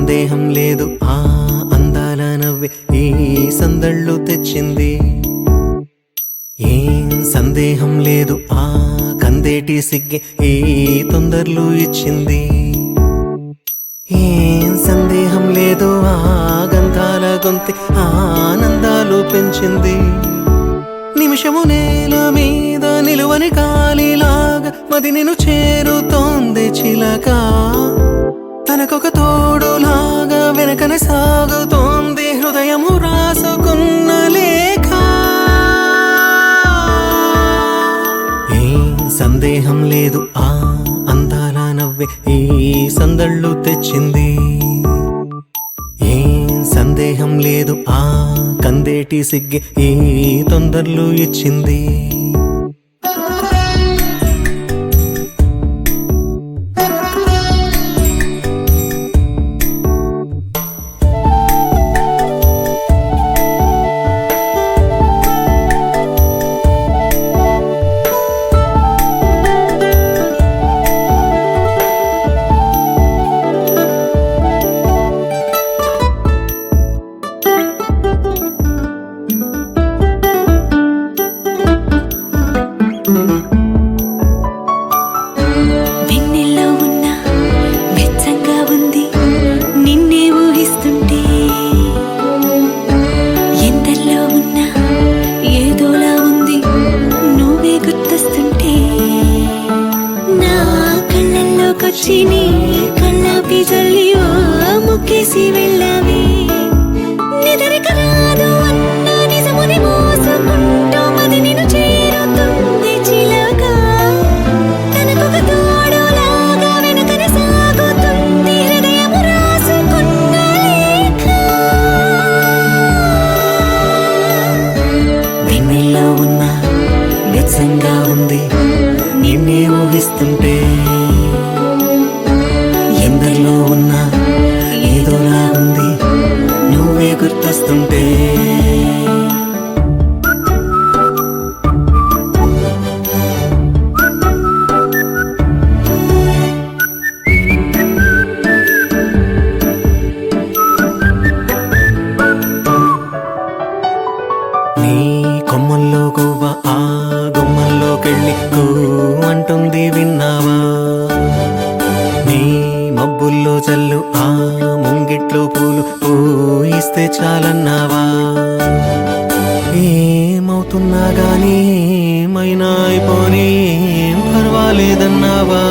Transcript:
సందేహం లేదు ఆ అందాల నవ్వే ఈ సందళ్ళు తెచ్చింది. ఏం సందేహం లేదు ఆ కందేటి సిగ్గే ఈ తొందరలు ఇచ్చింది. ఏం సందేహం లేదు ఆ గంధాల గొంతె ఆనందాలు పెంచింది. నిమిషము నేల మీద నిలువని గాలిలాగా మది నిన్ను చేరుతోంది చిలక. తనకొక తోడులాగా వెనకనే సాగుతోంది హృదయము రాసుకున్న లేఖ. ఏం సందేహం లేదు ఆ అందాల నవ్వే ఈ సందళ్ళు తెచ్చింది. ఏం సందేహం లేదు ఆ కందేటి సిగ్గే ఈ తొందరలు ఇచ్చింది. వెన్నెల్లో ఉన్న వెచ్చంగా ఉంది నిన్నే ఊహిస్తుంటే. ఎందల్లో ఉన్న ఏదోలా ఉంది నువ్వే గుర్తొస్తుంటే. నా కళ్ళల్లోకొచ్చి నీ కళ్ళాపి జల్లి ఓ ముక్కేసి వెళ్ళావే. నిదరిక రాదు అన్న నిజముని మోసుకుంటూ మది నిన్ను చేరుతుంది చిలక. తనకొక తోడులాగా వెనకనే సాగుతుంది హృదయము రాసుకున్న లేఖ. వెన్నెల్లో ఉన్న వెచ్చంగా ఉంది నిన్నే ఊహిస్తుంటే. ఎందరిలో ఉన్న ఏదోలా ఉంది నువ్వే గుర్తొస్తుంటే. నీ కొమ్మల్లో గువ్వ ఆ గుమ్మల్లోకెళ్ళి కూ అంటుంది విన్నావా. నీ మబ్బుల్లో చల్లు ఆ ముంగిట్లో పూలు పూయిస్తే చాలన్నావా. ఏమవుతున్నా గానీ ఏమైనా అయిపోనీ ఏం పర్వాలేదన్నావా.